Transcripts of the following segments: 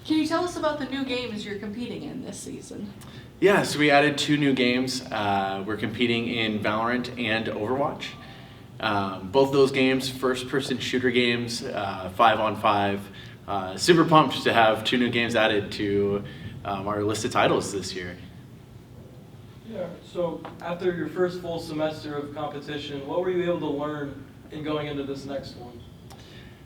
Can you tell us about the new games you're competing in this season? Yeah, so we added 2 new games. We're competing in Valorant and Overwatch. Both those games, first-person shooter games, 5-on-5. Super pumped to have 2 new games added to our list of titles this year. Yeah, so after your first full semester of competition, what were you able to learn in going into this next one?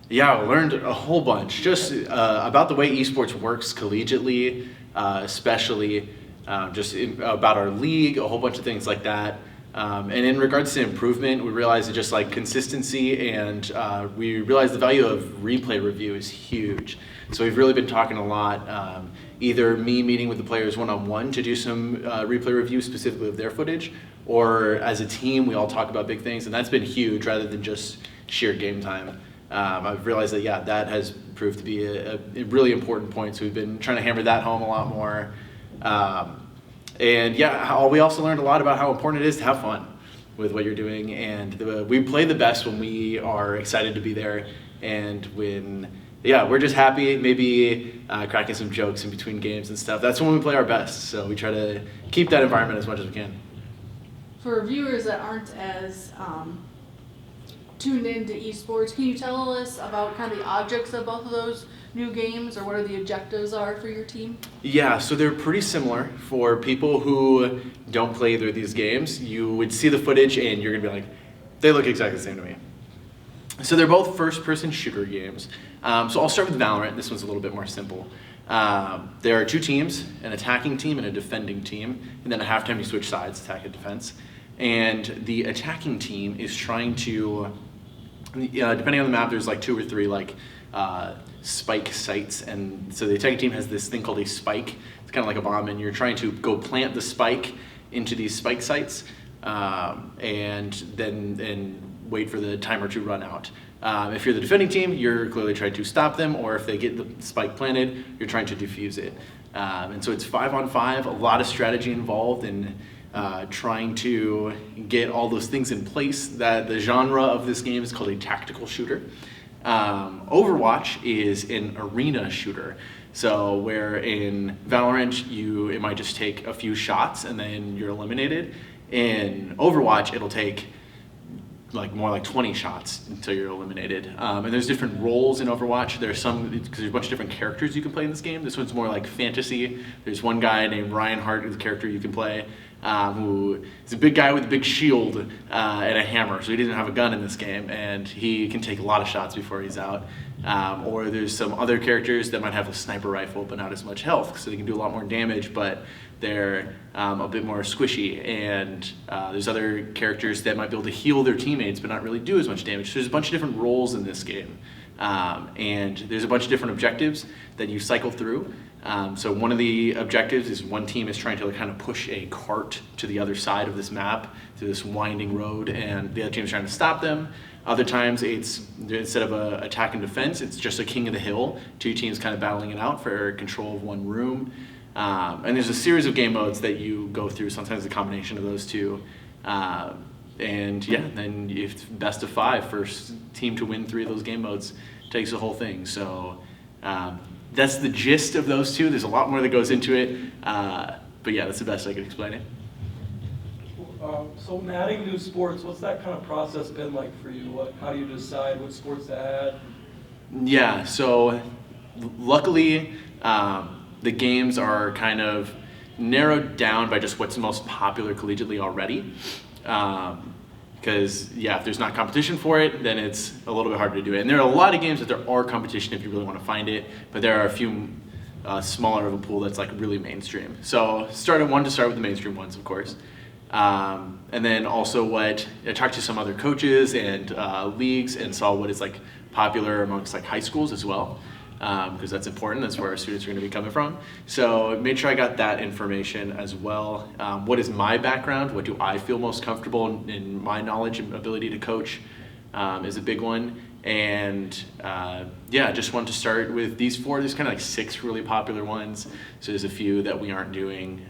Yeah, I learned a whole bunch, just about the way esports works collegiately, especially about our league, a whole bunch of things like that. And in regards to improvement, we realized that just like consistency and we realized the value of replay review is huge. So we've really been talking a lot, either me meeting with the players one-on-one to do some replay review specifically of their footage, or as a team, we all talk about big things, and that's been huge rather than just sheer game time. I've realized that, yeah, that has proved to be a really important point, so we've been trying to hammer that home a lot more. And yeah, we also learned a lot about how important it is to have fun with what you're doing, and we play the best when we are excited to be there, and when, yeah, we're just happy, maybe cracking some jokes in between games and stuff. That's when we play our best, so we try to keep that environment as much as we can. For viewers that aren't as tuned into esports, can you tell us about kind of the objects of both of those new games, or what the objectives are for your team? Yeah, so they're pretty similar. For people who don't play either of these games, you would see the footage and you're gonna be like, they look exactly the same to me. So they're both first-person shooter games. So I'll start with Valorant. This one's a little bit more simple. There are 2 teams, an attacking team and a defending team, and then at halftime you switch sides, attack and defense. And the attacking team is trying to, depending on the map, there's like 2 or 3 like spike sites, and so the attacking team has this thing called a spike. It's kind of like a bomb, and you're trying to go plant the spike into these spike sites, and then wait for the timer to run out. If you're the defending team, you're clearly trying to stop them, or if they get the spike planted, you're trying to defuse it. And so it's 5-on-5, a lot of strategy involved in trying to get all those things in place. That the genre of this game is called a tactical shooter. Overwatch is an arena shooter. So where in Valorant, it might just take a few shots and then you're eliminated. In Overwatch, it'll take more like 20 shots until you're eliminated. And there's different roles in Overwatch. Because there's a bunch of different characters you can play in this game. This one's more like fantasy. There's one guy named Reinhardt, who's the character you can play, who is a big guy with a big shield and a hammer. So he doesn't have a gun in this game, and he can take a lot of shots before he's out. Or there's some other characters that might have a sniper rifle but not as much health, so they can do a lot more damage, but they're a bit more squishy. And there's other characters that might be able to heal their teammates but not really do as much damage. So there's a bunch of different roles in this game. And there's a bunch of different objectives that you cycle through. So one of the objectives is one team is trying to kind of push a cart to the other side of this map through this winding road, and the other team is trying to stop them. Other times it's, instead of a attack and defense, it's just a king of the hill, 2 teams kind of battling it out for control of one room. And there's a series of game modes that you go through, sometimes a combination of those 2. And yeah, then if best of 5, first team to win 3 of those game modes takes the whole thing. So that's the gist of those 2. There's a lot more that goes into it, but yeah, that's the best I could explain it. So in adding new sports, what's that kind of process been like for you? How do you decide what sports to add? Yeah, so luckily the games are kind of narrowed down by just what's most popular collegiately already. Because yeah, if there's not competition for it, then it's a little bit harder to do it. And there are a lot of games that there are competition if you really want to find it, but there are a few smaller of a pool that's like really mainstream. So start with the mainstream ones, of course. And then also I talked to some other coaches and leagues and saw what is like popular amongst like high schools as well. Because that's important. That's where our students are going to be coming from. So made sure I got that information as well. What is my background? What do I feel most comfortable in my knowledge and ability to coach is a big one. And yeah, just wanted to start with these 4. There's kind of like 6 really popular ones. So there's a few that we aren't doing.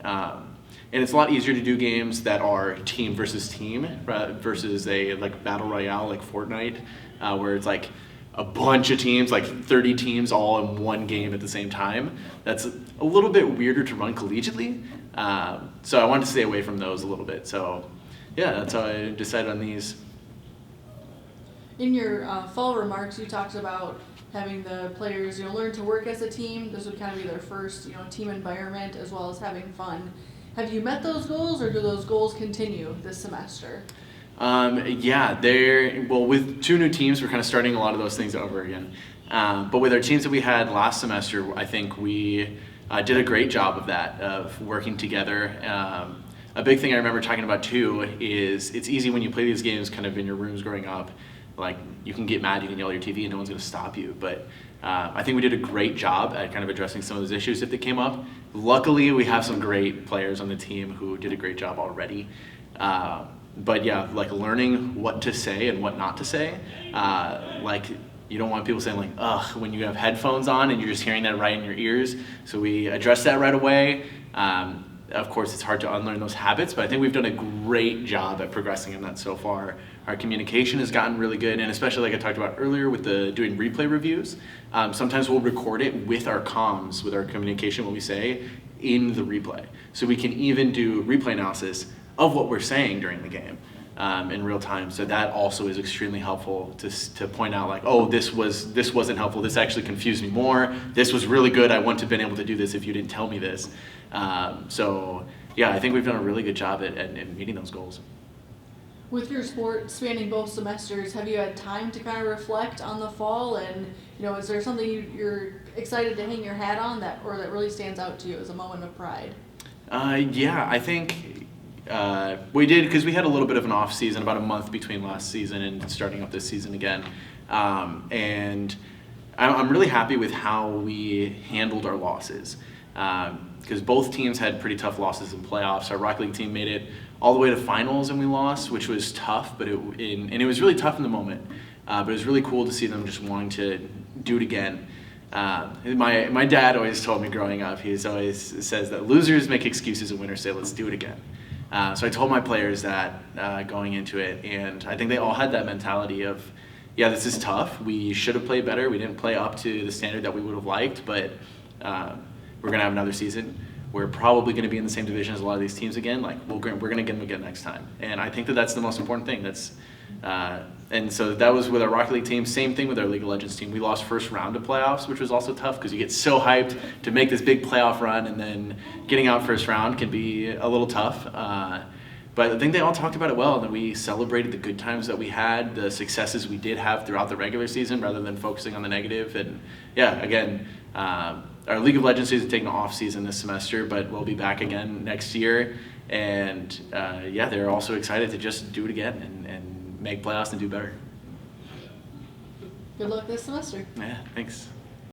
And it's a lot easier to do games that are team versus team versus a like battle royale like Fortnite, where it's like a bunch of teams, like 30 teams all in one game at the same time. That's a little bit weirder to run collegiately. So I wanted to stay away from those a little bit. So yeah, that's how I decided on these. In your fall remarks, you talked about having the players, learn to work as a team. This would kind of be their first, team environment, as well as having fun. Have you met those goals, or do those goals continue this semester? Yeah, with 2 new teams, we're kind of starting a lot of those things over again. But with our teams that we had last semester, I think we did a great job of that, of working together. A big thing I remember talking about too is it's easy when you play these games kind of in your rooms growing up. Like, you can get mad, you can yell at your TV, and no one's going to stop you. But I think we did a great job at kind of addressing some of those issues if they came up. Luckily, we have some great players on the team who did a great job already. But yeah, like learning what to say and what not to say. Like, you don't want people saying like, ugh, when you have headphones on and you're just hearing that right in your ears. So we addressed that right away. Of course, it's hard to unlearn those habits, but I think we've done a great job at progressing in that so far. Our communication has gotten really good, and especially like I talked about earlier with doing replay reviews. Sometimes we'll record it with our comms, with our communication, what we say, in the replay. So we can even do replay analysis of what we're saying during the game in real time. So that also is extremely helpful to point out like, oh, this wasn't helpful. This actually confused me more. This was really good. I wouldn't have been able to do this if you didn't tell me this. So yeah, I think we've done a really good job at meeting those goals. With your sport spanning both semesters, have you had time to kind of reflect on the fall? And is there something you're excited to hang your hat on that really stands out to you as a moment of pride? Yeah, I think we did, because we had a little bit of an off season, about a month between last season and starting up this season again. And I'm really happy with how we handled our losses, because both teams had pretty tough losses in playoffs. Our Rocket League team made it all the way to finals and we lost, which was tough, but it was really tough in the moment. But it was really cool to see them just wanting to do it again. My dad always told me growing up, he always says that losers make excuses and winners say, let's do it again. So I told my players that going into it, and I think they all had that mentality of, yeah, this is tough. We should have played better. We didn't play up to the standard that we would have liked, but we're going to have another season. We're probably going to be in the same division as a lot of these teams again. Like, we're going to get them again next time. And I think that's the most important thing. And so that was with our Rocket League team. Same thing with our League of Legends team. We lost first round of playoffs, which was also tough because you get so hyped to make this big playoff run, and then getting out first round can be a little tough. But I think they all talked about it well, and that we celebrated the good times that we had, the successes we did have throughout the regular season, rather than focusing on the negative. And yeah, again, our League of Legends season is taking an off season this semester, but we'll be back again next year. And yeah, they're also excited to just do it again and make playoffs and do better. Good luck this semester. Yeah, thanks.